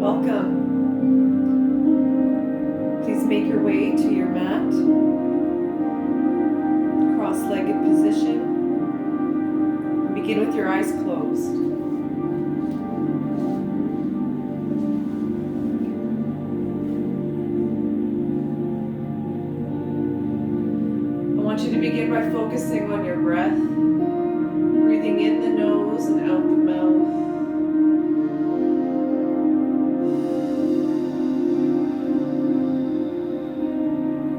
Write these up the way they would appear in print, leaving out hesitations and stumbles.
Welcome. Please make your way to your mat. Cross-legged position. Begin with your eyes closed. I want you to begin by focusing on your breath, breathing in the nose and out the mouth.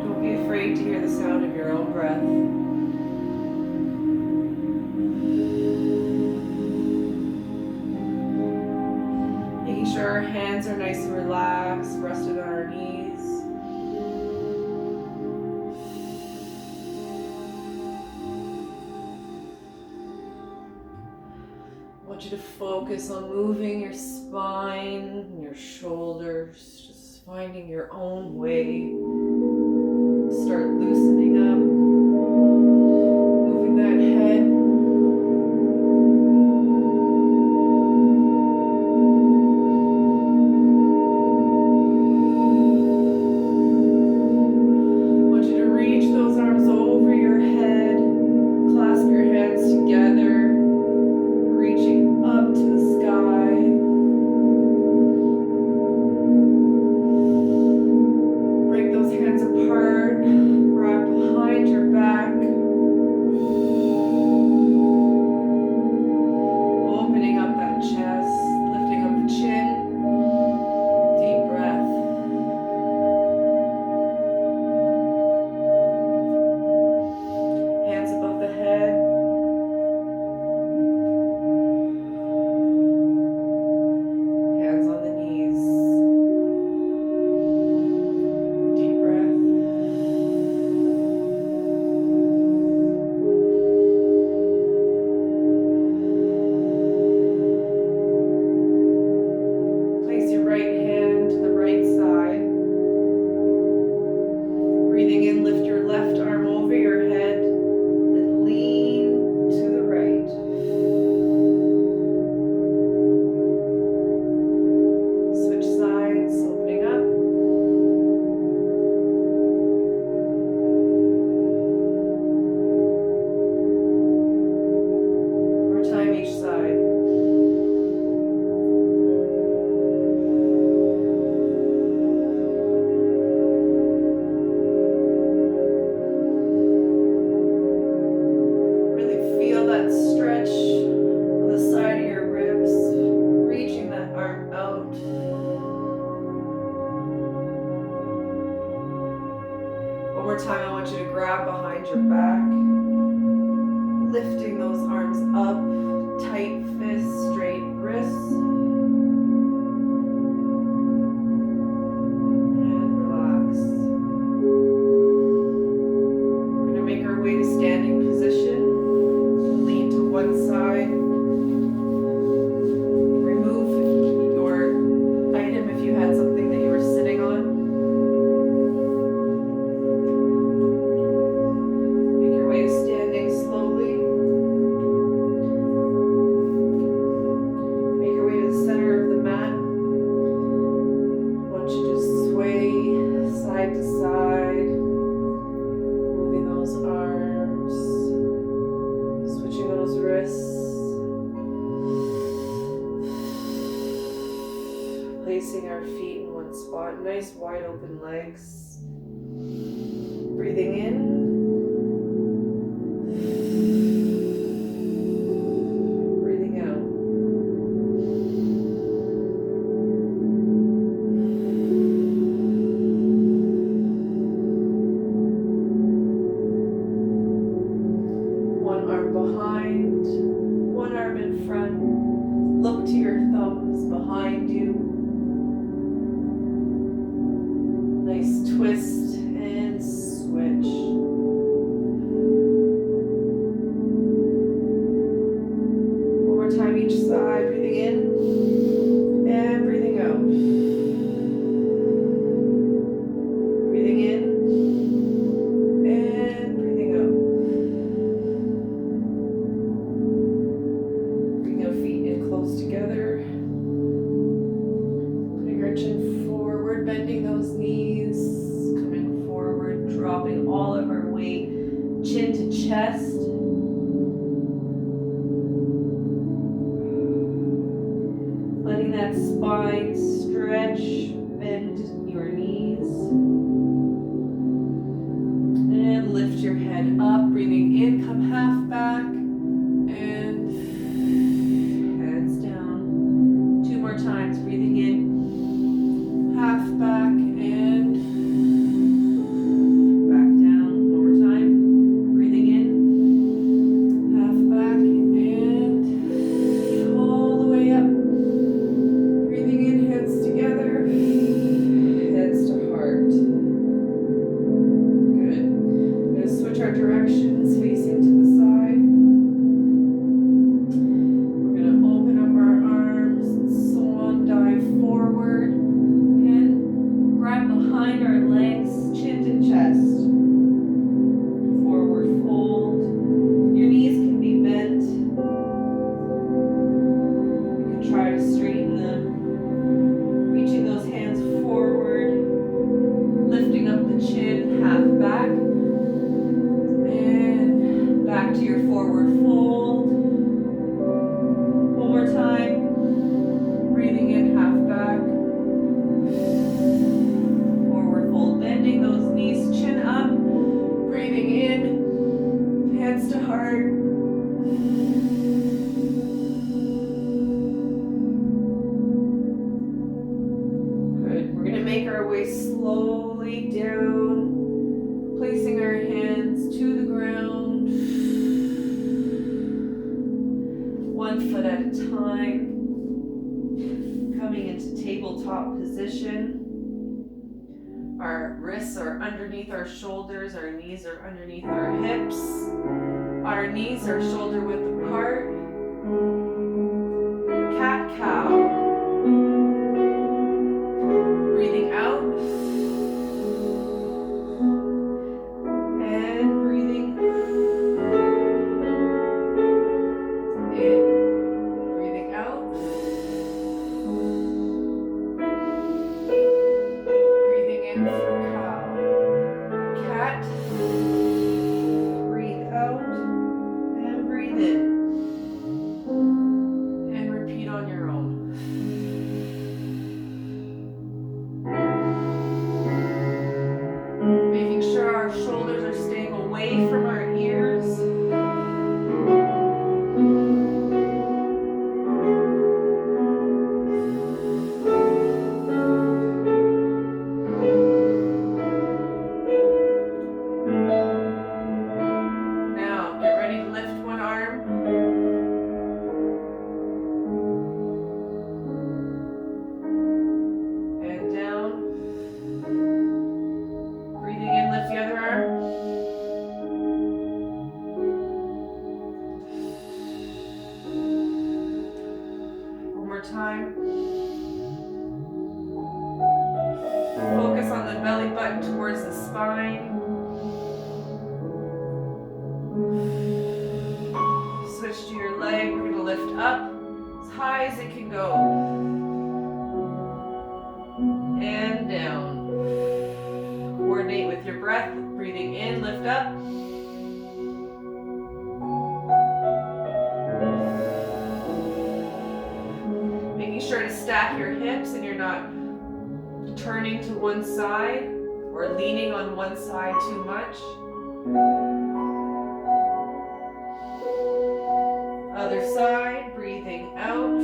Don't be afraid to hear the sound of your own breath. Making sure our hands are nice and relaxed, rested on our knees. I want you to focus on moving your spine and your shoulders, just finding your own way. Start loosening up, moving that head. I want you to reach those arms over your head, clasp your hands together, reaching up to the sky. Break those hands apart, wrap behind your back. Opening up that chest, lifting up the chin. Deep breath. Hands above the head. Hands on the knees. Deep breath. Place your right hand to the right side. Breathing in, lift your left arm over your head and lean to the right. Switch sides, opening up. More time each side. Really feel that stretch on the side of your ribs, reaching that arm out. One more time, I want you to grab behind your back, lifting those arms up, tight fists, straight wrists. And relax. We're going to make our way to standing position. Lean to one side. Remove your item if you had something that you were sitting on. Make your way to standing slowly. Make your way to the center of the mat. I want you to sway side to side, moving those arms, switching those wrists, placing our feet in one spot, nice wide open legs. Breathing in, breathing out. One arm behind, one arm in front. Look to your thumbs behind you. Nice twist and switch. One more time each side, breathing in and breathing out. Breathing in and breathing out. Bring your feet in close together. that spine stretch, bend your knees. And lift your head up, breathing in, come half back, and hands down. 2 more times, breathing in, half back, and back down. 1 more time, breathing in, half back, and all the way up. Breathing in, hands together, heads to heart. Good. We're going to switch our directions, facing to the side. We're going to open up our arms, swan dive forward, and grab behind our legs, chin to chest. Forward fold. Your knees can be bent. You can try to straighten them. Reaching those hands forward, lifting up the chin, half back, and back to your forward fold. 1 more time, breathing in, half back, forward fold, bending those knees, chin up, breathing in, hands to heart. Good. We're going to make our way slowly down, placing our hands to the ground, 1 foot at a time, coming into tabletop position. Our wrists are underneath our shoulders, our knees are underneath our hips, our knees are shoulder width apart. Cat cow. Breathing out and breathing in. Breathing out. Breathing in for cow. Cat. Breathe out and breathe in. And repeat on your own. Making sure our shoulders are staying away from our ears. Now, get ready to lift one arm. And down. Breathing in, lift the other arm. One more time. Focus on the belly button towards the spine. Switch to your leg. We're going to lift up as high as it can go. And down. Coordinate with your breath. Breathing in, lift up. Making sure to stack your hips and you're not turning to one side or leaning on one side too much. Other side, breathing out.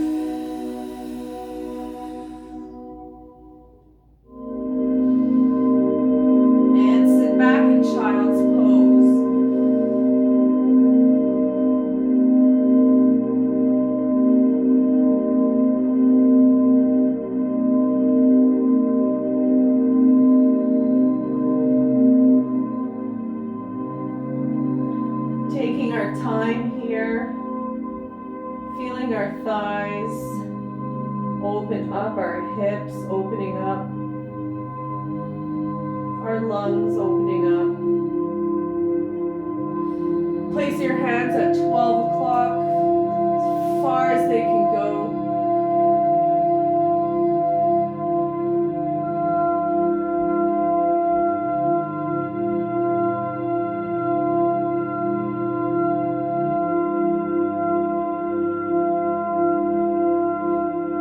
And sit back in child's pose. Taking our time here, feeling our thighs open up, our hips opening up, our lungs opening up. Place your hands at 12 o'clock, as far as they can go.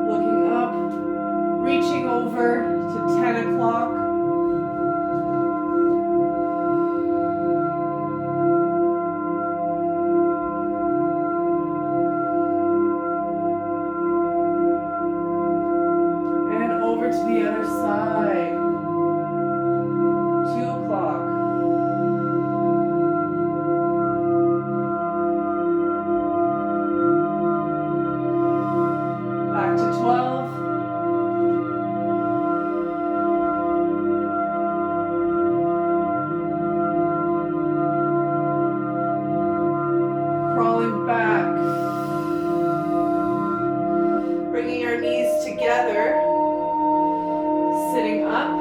Looking up, over to the other side. 2 o'clock. Back to 12. Crawling back. Bringing our knees together. Sitting up.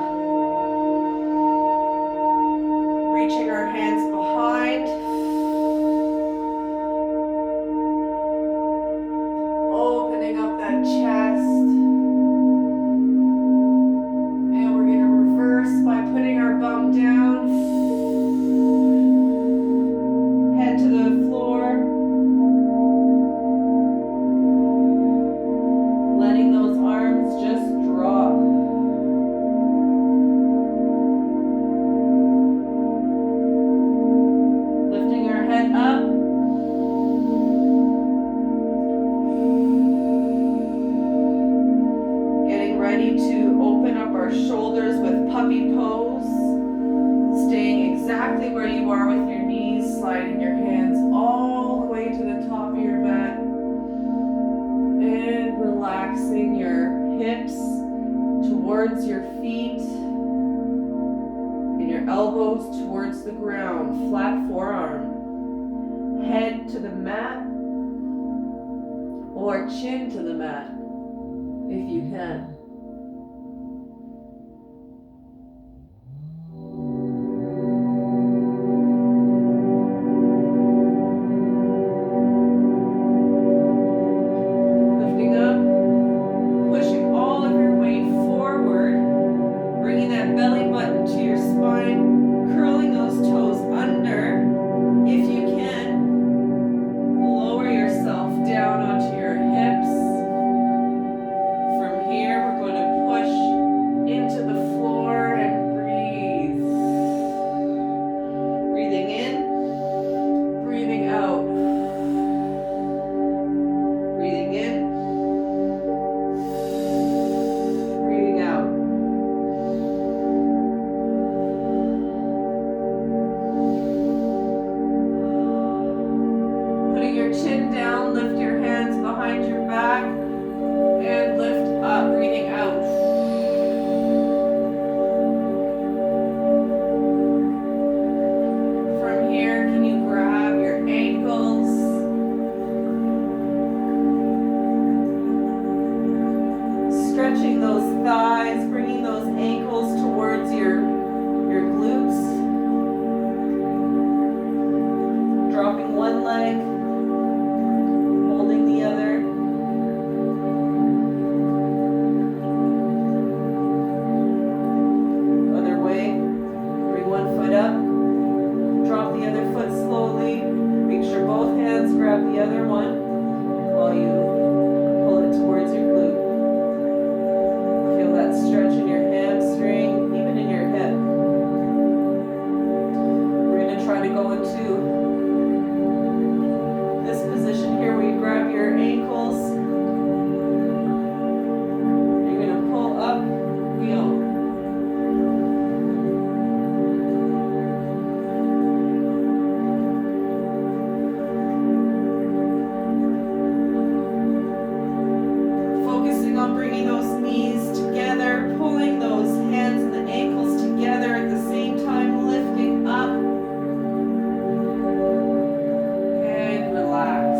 Reaching our hands behind. Opening up that chest. And we're going to reverse by putting our bum down. Head to the floor. Letting those arms just drop. Lifting our head up. Getting ready to open up our shoulders with puppy pose. Staying exactly where you are with your knees, sliding your hands all the way to the top of your mat. And relaxing your hips towards your feet and your elbows towards the ground. Flat forearm. Head to the mat or chin to the mat if you can. Lifting up, pushing all of your weight forward, bringing that belly button to your spine, curling those toes under. If you can, lower yourself down onto your hips. From here, we're going to push into the floor and breathe. Breathing in, breathing out. Breathing in, breathing out. Putting your chin down, lift your hands behind your back and lift up, breathing out. From here, can you grab your ankles? Stretching those thighs, bringing those ankles towards your glutes. Dropping one leg, holding the other. Other way, bring one foot up, drop the other foot slowly. Make sure both hands grab the other one while you pull it towards your glute. Feel that stretch in your hamstring, even in your hip. We're going to try to go into this position here where you grab your ankles. You're going to pull up, wheel. Focusing on bringing those knees together, pulling those hands and the ankles together at the same time, lifting up. And relax.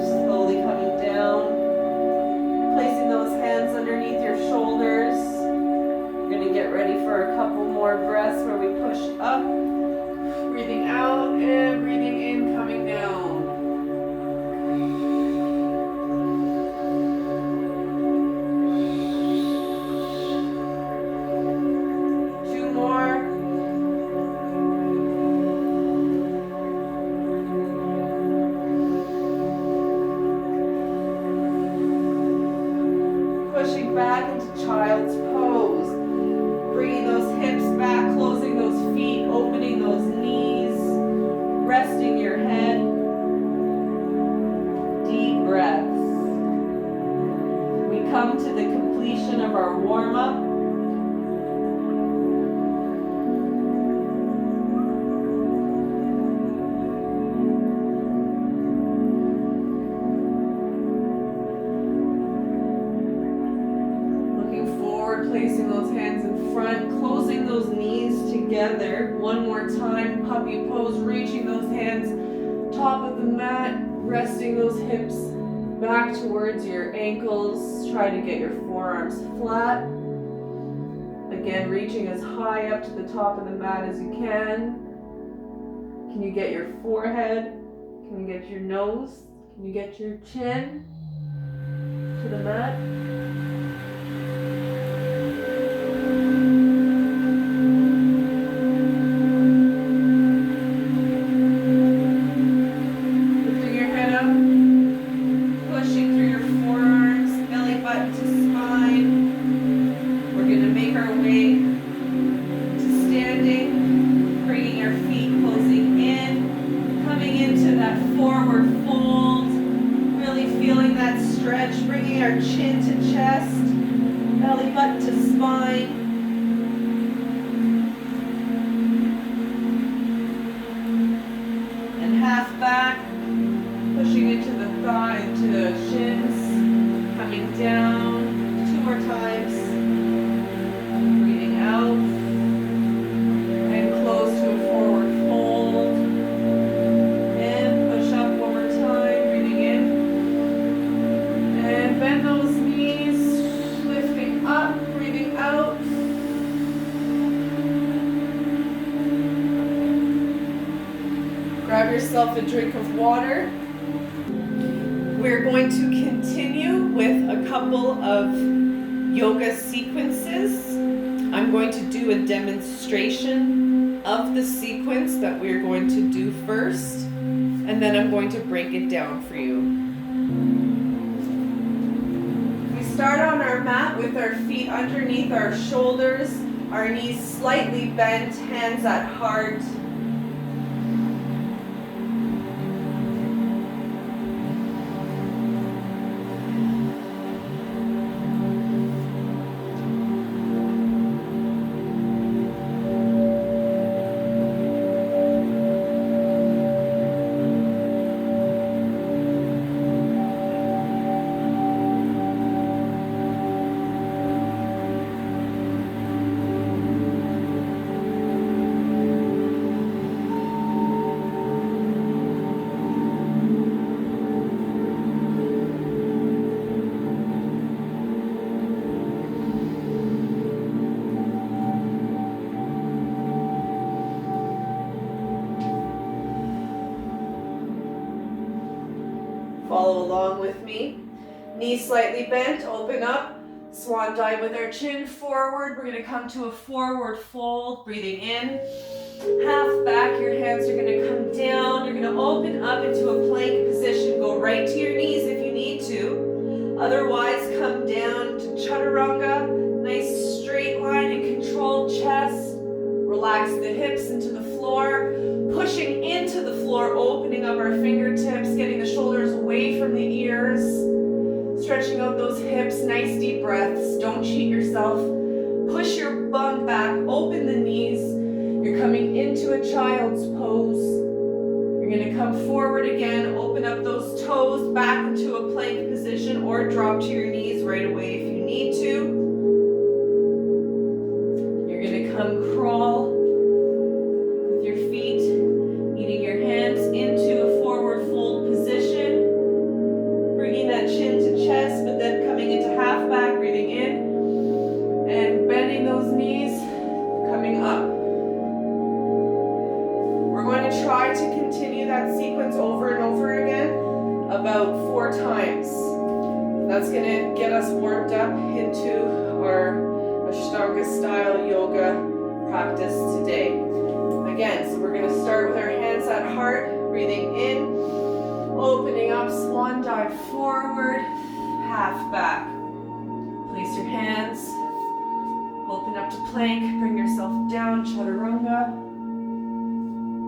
Slowly coming down. Placing those hands underneath your shoulders. We're going to get ready for a couple more breaths where we push up. Breathing out and breathing in, coming down. Two more. Pushing back into child's pose. Bringing those hips back, closing those feet, opening those knees, resting your head. Deep breaths. We come to the complete completion of our warm-up. Placing those hands in front, closing those knees together. One more time, puppy pose, reaching those hands top of the mat, resting those hips back towards your ankles. Try to get your forearms flat. Again, reaching as high up to the top of the mat as you can. Can you get your forehead? Can you get your nose? Can you get your chin to the mat? Grab yourself a drink of water. We're going to continue with a couple of yoga sequences. I'm going to do a demonstration of the sequence that we're going to do first, and then I'm going to break it down for you. We start on our mat with our feet underneath our shoulders, our knees slightly bent, hands at heart. Follow along with me. Knees slightly bent, open up. Swan dive with our chin forward. We're going to come to a forward fold, breathing in. Half back, your hands are going to come down. You're going to open up into a plank position. Go right to your knees if you need to. Otherwise, come down to chaturanga. Nice straight line and controlled chest. Relax the hips into the floor. Pushing into the floor, opening up our fingertips, getting the shoulders away from the ears. Stretching out those hips, nice deep breaths. Don't cheat yourself. Push your bum back, open the knees. You're coming into a child's pose. You're going to come forward again, open up those toes back into a plank position or drop to your knees right away if you need to. You're going to come crawl with your feet, eating your hands into a forward fold position. Bringing that chin to chest, but then coming into half back, breathing in, and bending those knees, coming up. We're going to try to continue that sequence over and over again, about 4 times. That's going to get us warmed up into our Ashtanga style yoga practice today. Again, so we're going to start with our hands at heart, breathing in, opening up, swan dive forward, half back. Place your hands, open up to plank, bring yourself down, chaturanga.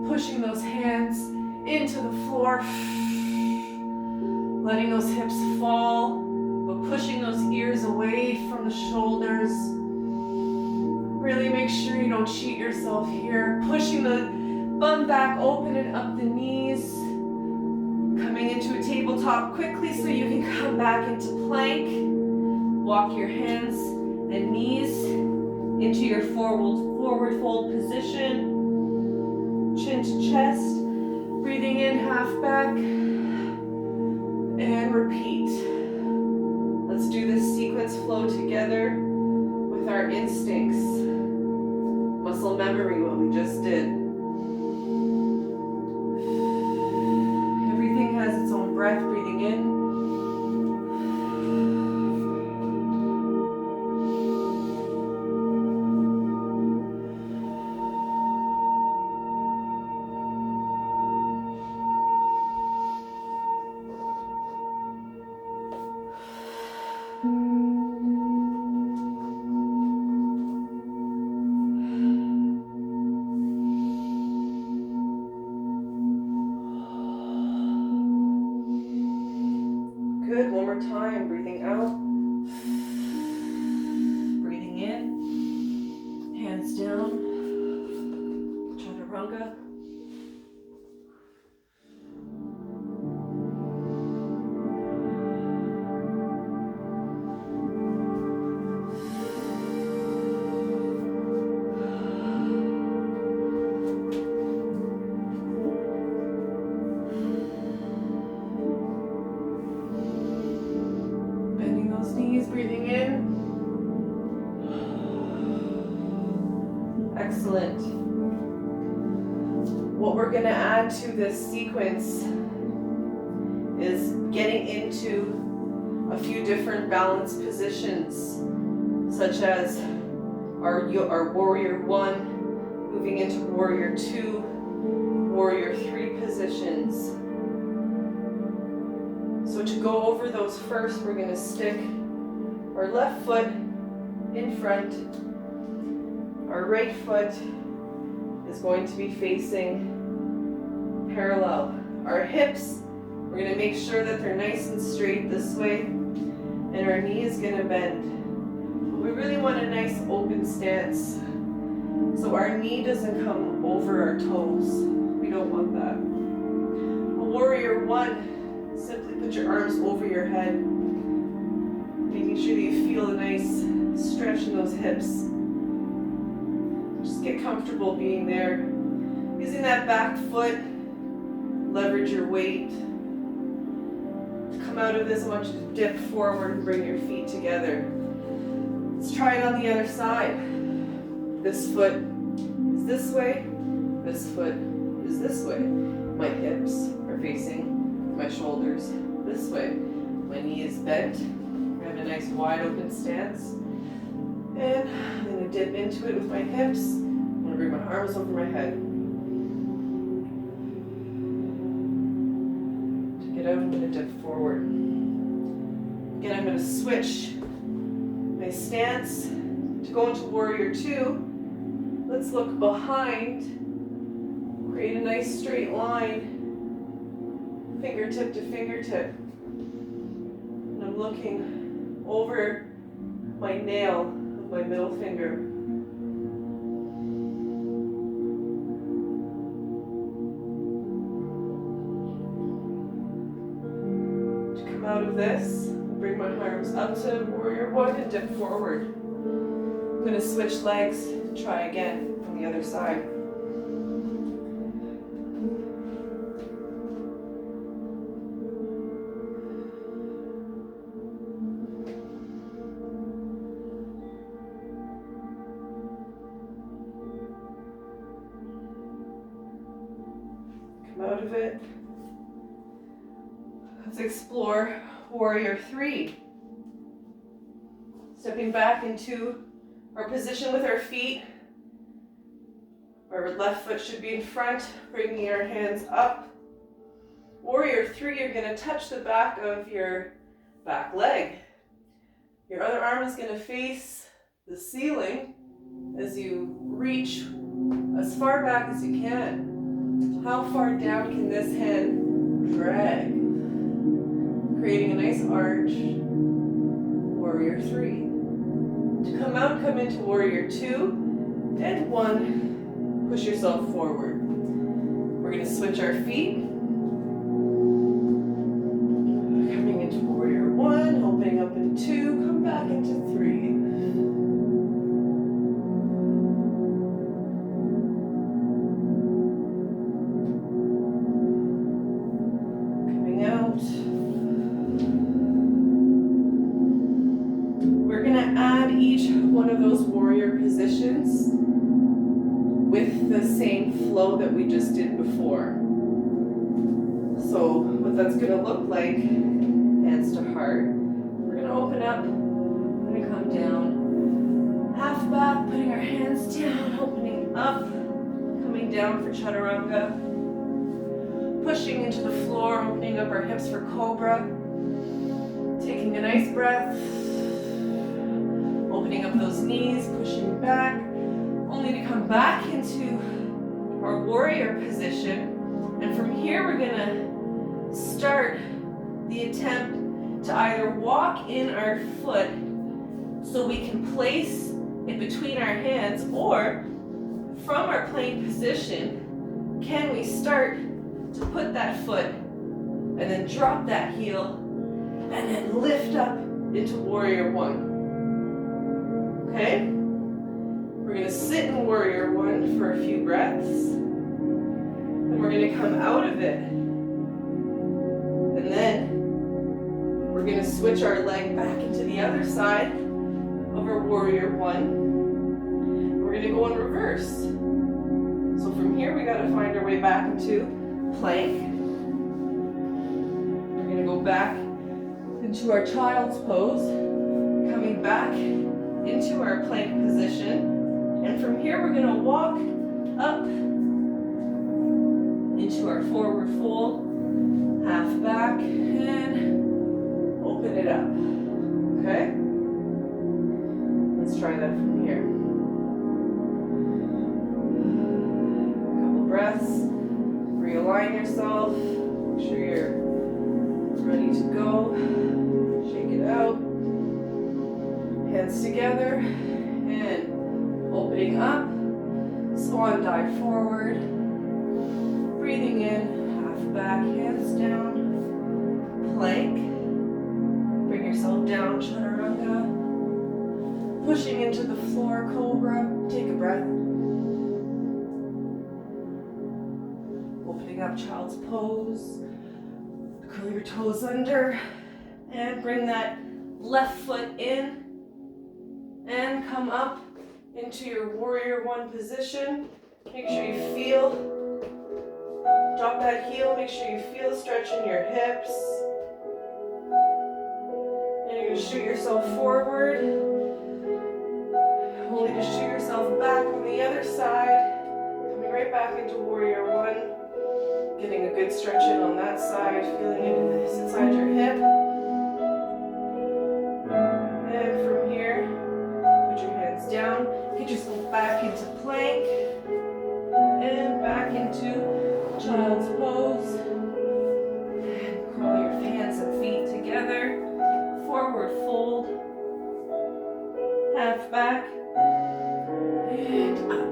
Pushing those hands into the floor, letting those hips fall, but pushing those ears away from the shoulders. Really make sure you don't cheat yourself here. Pushing the bum back, opening up the knees. Coming into a tabletop quickly so you can come back into plank. Walk your hands and knees into your forward fold position. Chin to chest. Breathing in, half back. And repeat. Let's do this sequence flow together with our instincts. Muscle memory, what we just did. Everything has its own breath, breathing in. Good, one more time, breathing out, breathing in, hands down, chaturanga. Breathing in. Excellent. What we're going to add to this sequence is getting into a few different balance positions, such as our warrior 1, moving into warrior 2, warrior 3 positions. So to go over those first, we're going to stick our left foot in front. Our right foot is going to be facing parallel. Our hips, we're going to make sure that they're nice and straight this way, and our knee is going to bend. We really want a nice open stance, so our knee doesn't come over our toes. We don't want that. A warrior 1, simply put your arms over your head, making sure that you feel a nice stretch in those hips. Just get comfortable being there. Using that back foot, leverage your weight. To come out of this, I want you to dip forward and bring your feet together. Let's try it on the other side. This foot is this way, this foot is this way. My hips are facing my shoulders this way. My knee is bent. I have a nice wide open stance. And I'm going to dip into it with my hips. I'm going to bring my arms over my head. To get out, I'm going to dip forward. Again, I'm going to switch my stance to go into warrior 2. Let's look behind. Create a nice straight line. Fingertip to fingertip. And I'm looking over my nail of my middle finger. To come out of this, bring my arms up to warrior 1 and dip forward. I'm going to switch legs and try again on the other side. Out of it. Let's explore warrior 3. Stepping back into our position with our feet. Our left foot should be in front, bringing our hands up. Warrior 3, you're going to touch the back of your back leg. Your other arm is going to face the ceiling as you reach as far back as you can. How far down can this hand drag? Creating a nice arch. come into warrior two, and one, push yourself forward. We're going to switch our feet. Coming into warrior one, opening up in two, come back into three. Coming out. We're going to add each one of those warrior positions with the same flow that we just did before. So what that's going to look like, hands to heart, we're going to open up, we're going to come down, half back, putting our hands down, opening up, coming down for chaturanga, pushing into the floor, opening up our hips for cobra, taking a nice breath, opening up those knees, pushing back, only to come back into our warrior position. And from here, we're gonna start the attempt to either walk in our foot so we can place it between our hands, or from our plank position, can we start to put that foot and then drop that heel and then lift up into warrior one. Okay? We're going to sit in warrior one for a few breaths. Then we're going to come out of it. And then we're going to switch our leg back into the other side of our warrior one. We're going to go in reverse. So from here, we got to find our way back into plank. We're going to go back into our child's pose, coming back into our plank position. And from here, we're going to walk up into our forward fold, half back, and open it up. Okay? Let's try that from here. A couple breaths. Realign yourself. Make sure you're ready to go. Shake it out. Hands together. And opening up. Swan dive forward. Breathing in. Half back. Hands down. Plank. Bring yourself down. Chaturanga. Pushing into the floor. Cobra. Take a breath. Opening up child's pose. Curl your toes under and bring that left foot in and come up into your warrior one position. Make sure you feel, drop that heel, make sure you feel the stretch in your hips. And you're going to shoot yourself forward, only to shoot yourself back on the other side, coming right back into warrior one. Getting a good stretch in on that side, feeling into this inside your hip. And from here, put your hands down, get yourself back into plank, and back into child's pose. And curl your hands and feet together, forward fold, half back, and up.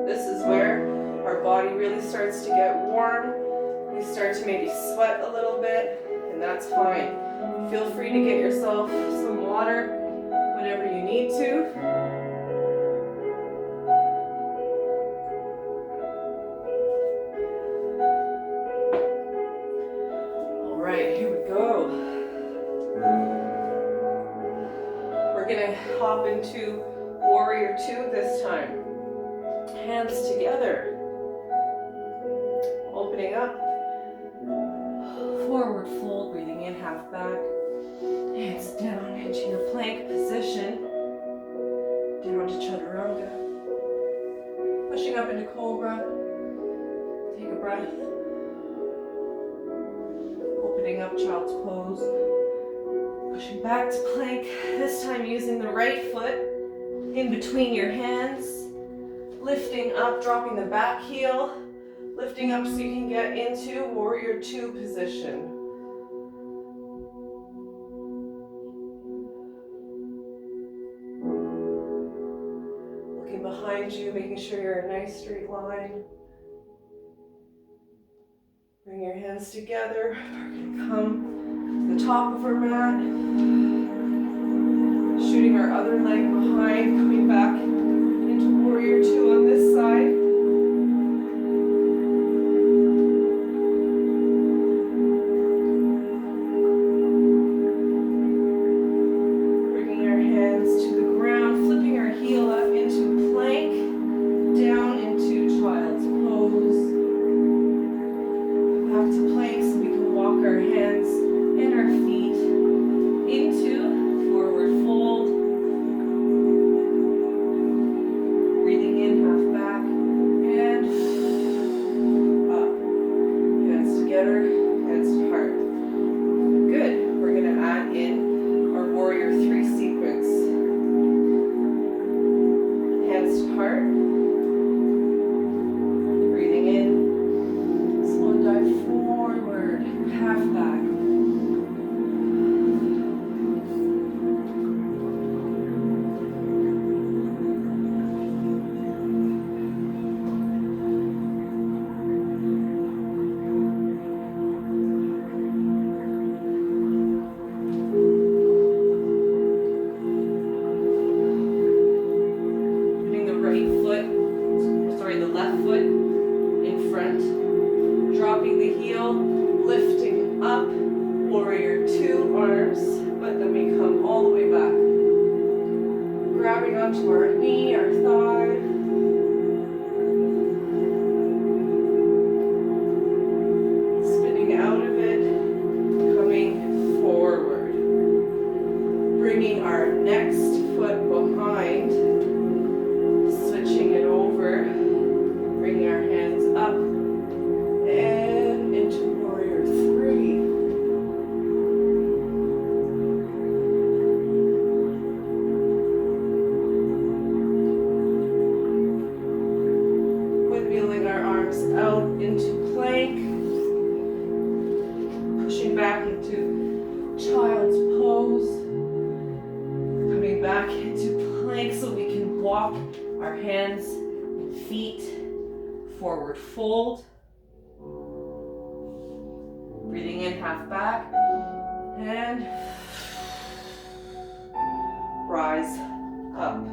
This is where our body really starts to get warm. You start to maybe sweat a little bit, and that's fine. Feel free to get yourself some water whenever you need to. All right, here we go. We're gonna hop into warrior two this time. Hands together. Opening up, forward fold, breathing in, half back, hands down into your plank position, down to chaturanga, pushing up into cobra, take a breath, opening up child's pose, pushing back to plank, this time using the right foot in between your hands, lifting up, dropping the back heel, lifting up so you can get into warrior two position. behind you, making sure you're in a nice straight line. Bring your hands together. We're going to come to the top of our mat. Shooting our other leg behind, coming back into warrior two on this side. Bringing our hands to the ground, flipping our heel up into plank, down into child's pose. Back to plank so we can walk our hands and our feet into forward fold. Breathing in, half back, and up. Hands together, hands to heart. Good. We're going to add in our warrior three sequence. Hands to heart. Breathing in. Swan dive forward, half back. Onto our knee, our thigh. Spinning out of it, coming forward. Bringing our next foot behind, switching it over, bringing our hands up and into warrior three. Out into plank, pushing back into child's pose, coming back into plank so we can walk our hands and feet, forward fold, breathing in, half back, and rise up.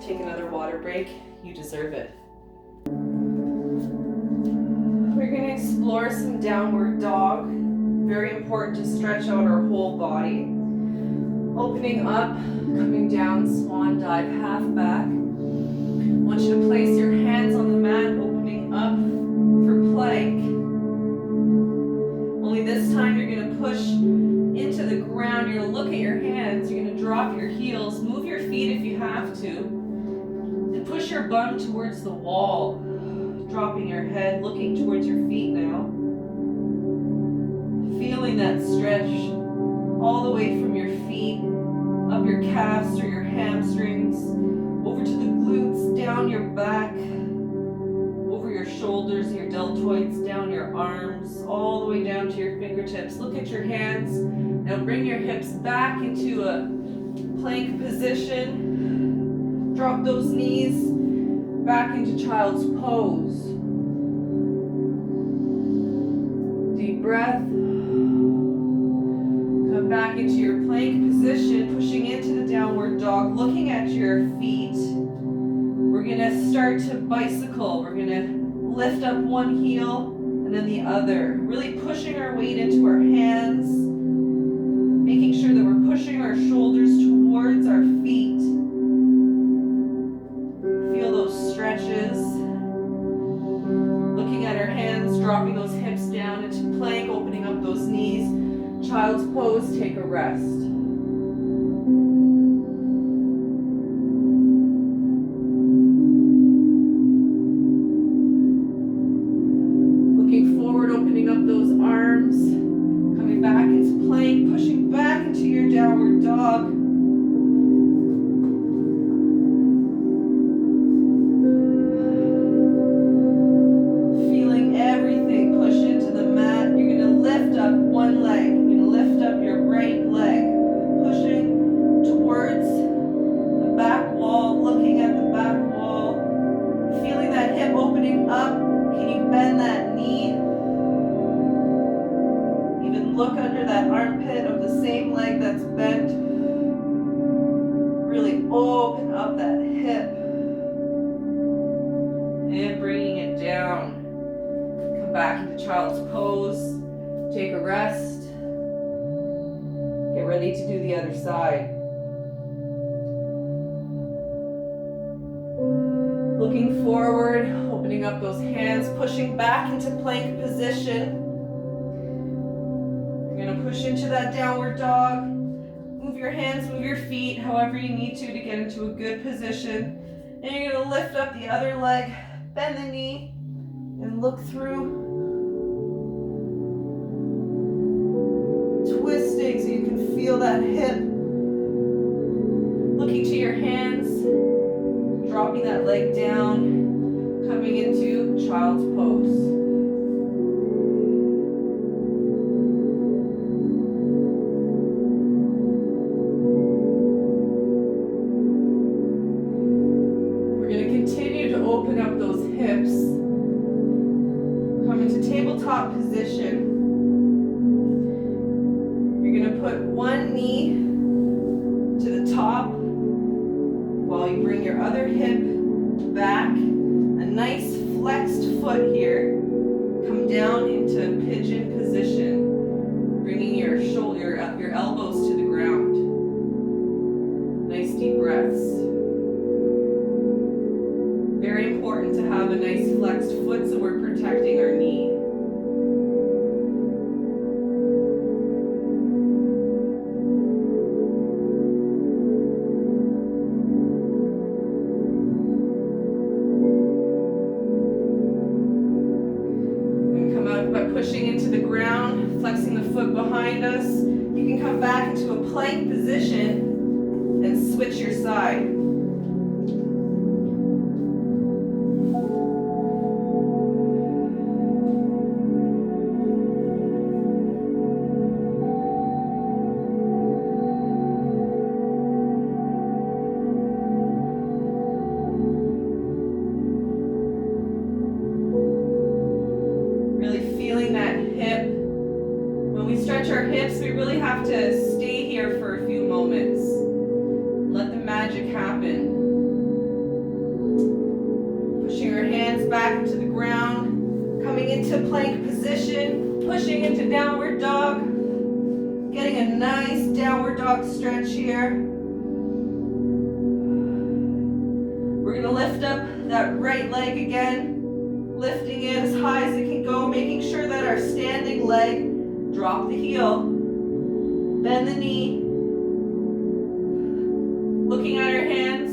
Take another water break, you deserve it. We're going to explore some downward dog. Very important to stretch out our whole body. Opening up, coming down, swan dive, half back. I want you to place your hands on the mat, opening up for plank. Only this time you're going to push into the ground. You're going to look at your hands. You're going to drop your heels. Move your feet if you have to. And push your bum towards the wall. Dropping your head, looking towards your feet now. Feeling that stretch all the way from your feet, up your calves or your hamstrings, over to the glutes, down your back, over your shoulders, your deltoids, down your arms, all the way down to your fingertips. Look at your hands. Now bring your hips back into a plank position. Drop those knees back into child's pose. Deep breath. Come back into your plank position, pushing into the downward dog, looking at your feet. We're going to start to bicycle. We're going to lift up one heel and then the other. Really pushing our weight into our hands, making sure that we're pushing our shoulders towards our feet. Feel those stretches. Looking at our hands, dropping those hips down into plank, opening up those knees. Child's pose, take a rest. Looking forward, opening up those arms. Coming back into plank, pushing back into your downward dog. Looking at the back. armpit of the same leg that's bent. Really open up that hip. And bringing it down. Come back into child's pose. Take a rest. Get ready to do the other side. Looking forward, opening up those hands, pushing back into plank position. You're going to push into that downward dog. Move your hands, move your feet, however you need to get into a good position. And you're going to lift up the other leg, bend the knee, and look through. Twisting so you can feel that hip. Looking to your hands, dropping that leg down, coming into child's pose. We're going to continue to open up those hips. Come into tabletop position. You're going to put one knee to the top while you bring your other hip back. A nice flexed foot here. Come down into pigeon position, bringing your elbows to the ground. Nice deep breaths. Very important to have a nice flexed foot so we're protecting our knee. Pushing into the ground, flexing the foot behind us. You can come back into a plank position and switch your side. We really have to stay here for a few moments. Let the magic happen. Pushing your hands back into the ground, coming into plank position, pushing into downward dog, getting a nice downward dog stretch here. We're going to lift up that right leg again, lifting it as high as it can go, making sure that our standing leg, drop the heel, bend the knee, looking at our hands.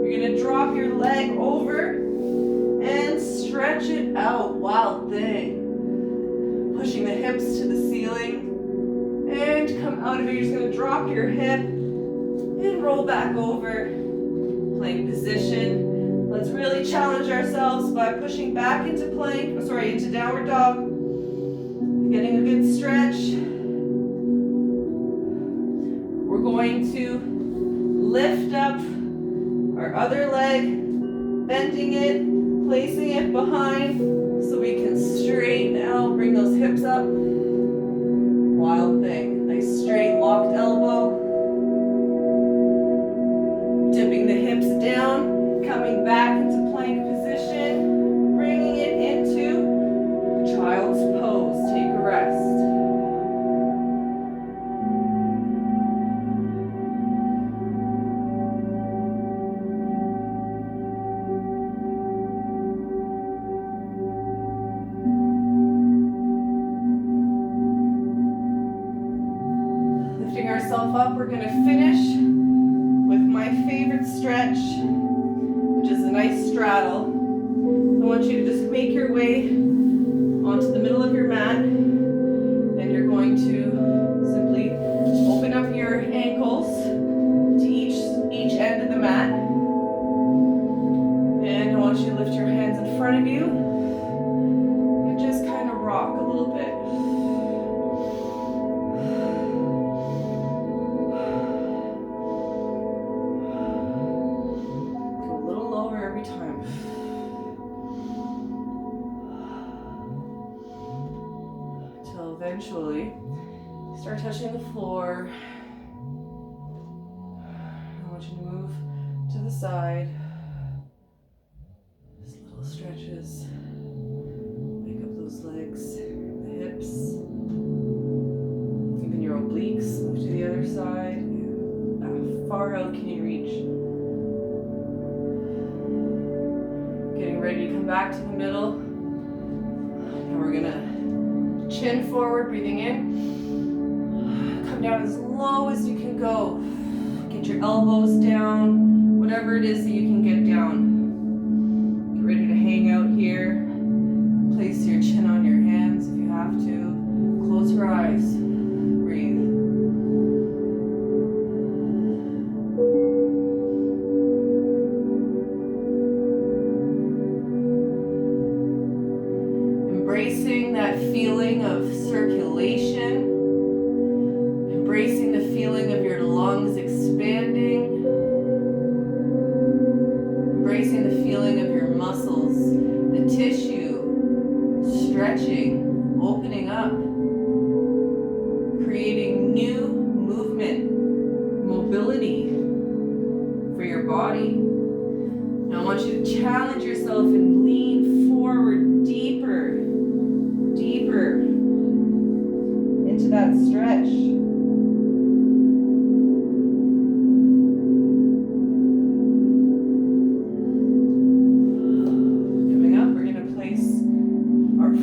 You're going to drop your leg over and stretch it out. Wild thing. Pushing the hips to the ceiling and come out of it. You're just going to drop your hip and roll back over. Plank position. Let's really challenge ourselves by pushing back into into downward dog. Getting a good stretch. We're going to lift up our other leg, bending it, placing it behind so we can straighten out, bring those hips up. Wild thing. Nice straight locked elbow. Dipping the hips down, coming back into plank position, bringing it into child's pose. Take a rest. Lifting ourselves up, we're going to finish with my favorite stretch, which is a nice straddle. I want you to just make your way onto the middle of your mat, and you're going to simply open up your ankles to each end of the mat. And I want you to lift your hands in front of you and just kind of rock a little bit. Go a little lower every time. Start touching the floor. I want you to move to the side. Just little stretches. Wake up those legs, the hips. Even your obliques. Move to the other side. How far out can you reach? Getting ready to come back to the middle. Now we're gonna chin forward, breathing in. Come down as low as you can go. Get your elbows down, whatever it is that you can get down. Get ready to hang out here. Place your chin on your hands if you have to. Close your eyes. Breathe. Embracing that feeling of circulation. Embracing the feeling of your lungs expanding. Embracing the feeling of your muscles, the tissue stretching, opening up, creating new movement, mobility for your body. Now I want you to challenge yourself and lean forward deeper, deeper into that stretch.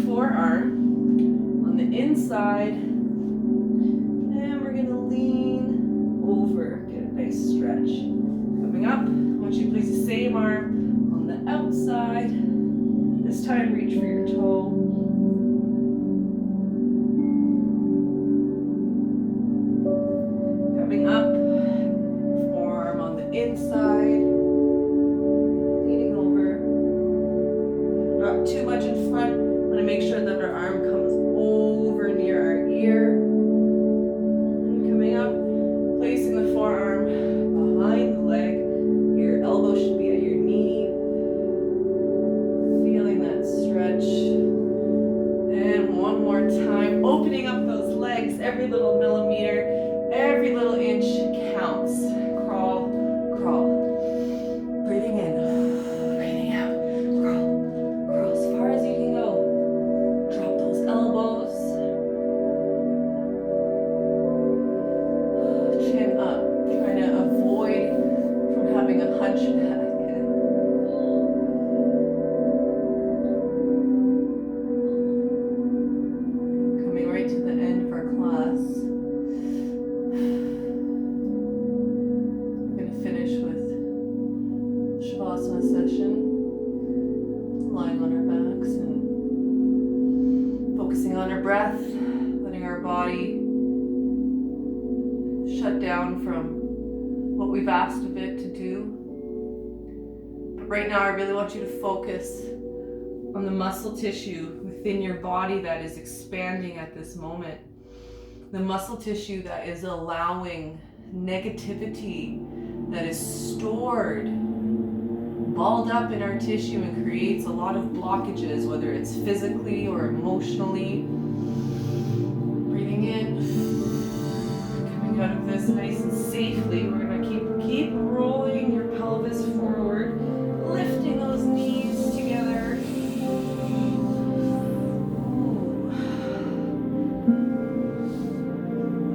Forearm on the inside, and we're going to lean over, get a nice stretch. Coming up, I want you to place the same arm on the outside. This time reach for your toe. Coming up, forearm on the inside, leaning over. Not too much in front. Make sure that our arm comes over near our ear. And coming up, placing the forearm behind the leg. Your elbow should be at your knee. Feeling that stretch. And one more time, opening up those legs. Every little millimeter, every little inch counts. Crawl, crawl. Breathing in. Asked of it to do. But right now I really want you to focus on the muscle tissue within your body that is expanding at this moment. The muscle tissue that is allowing negativity that is stored, balled up in our tissue and creates a lot of blockages, whether it's physically or emotionally. Breathing in, coming out of this nice and safely. We're going to keep rolling your pelvis forward, lifting those knees together.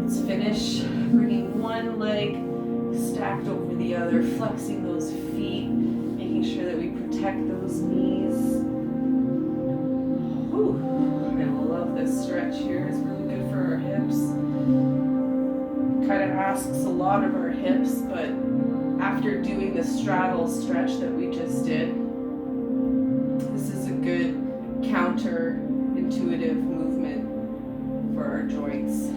Let's finish bringing one leg stacked over the other, flexing those feet, making sure that we protect those knees. Whew. I love this stretch here. It's really good for our hips. Kind of asks a lot of our hips, but after doing the straddle stretch that we just did, this is a good counter-intuitive movement for our joints.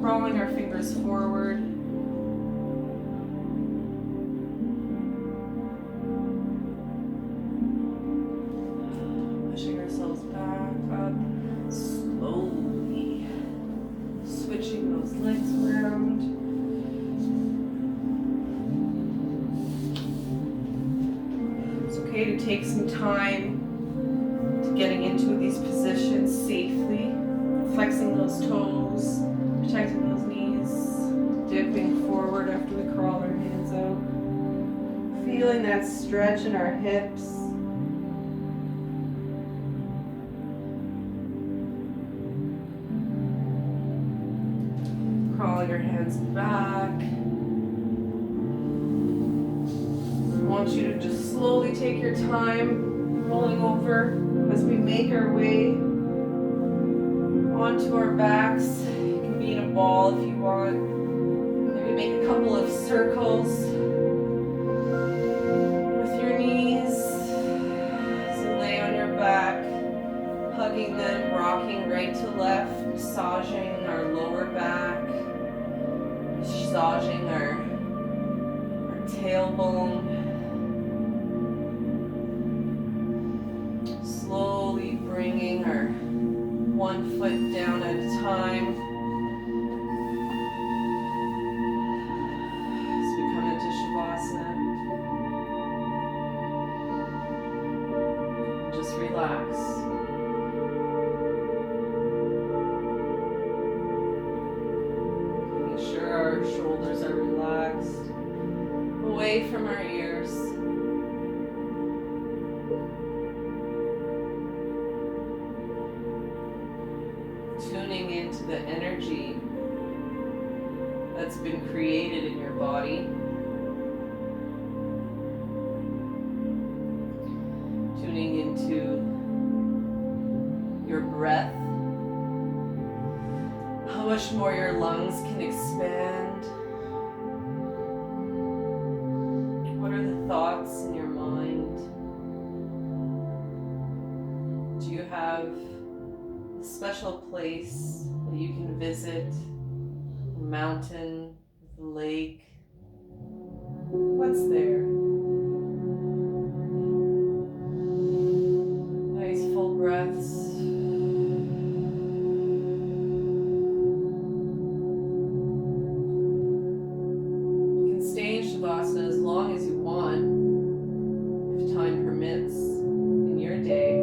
Crawling our fingers forward. Pushing ourselves back up slowly. Switching those legs around. To take some time to getting into these positions safely, flexing those toes, protecting forward after we crawl our hands out. Feeling that stretch in our hips. Crawling your hands back. I want you to just slowly take your time rolling over as we make our way onto our backs. You can be in a ball if you want. Maybe make a couple of circles with your knees. So lay on your back, hugging them, rocking right to left, massaging our lower back, massaging our tailbone. Slowly bringing our one foot down at a time as we come into Shavasana. Just relax. Make sure our shoulders are relaxed, away from our ears. Tuning into the energy that's been created in your body. Tuning into your breath. How much more your lungs can expand. What are the thoughts in your mind? Do you have a special place that you can visit? A mountain, a lake? What's there? Nice full breaths. You can stay in Shavasana as long as you want, if time permits, in your day.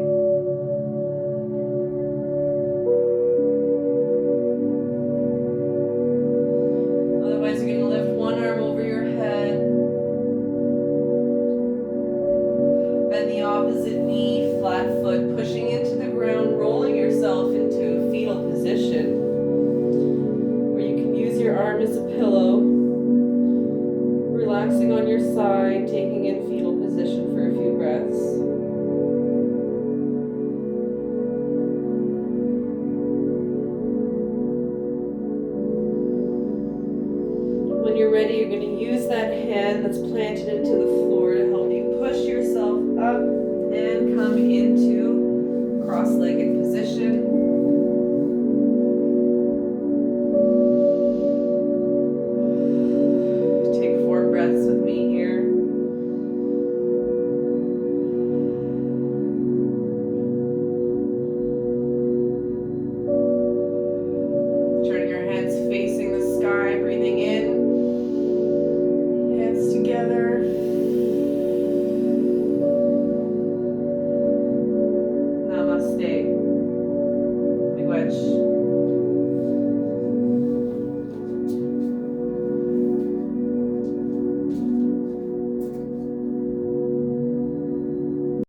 Otherwise, you're going to lift one arm over your head, bend the opposite knee, flat foot, pushing into the ground, rolling yourself into a fetal position, where you can use your arm as a pillow, relaxing on your side, taking in fetal position for a few breaths. When you're ready, you're going to use that hand that's planted into the floor to help you push yourself up and come into cross-legged position.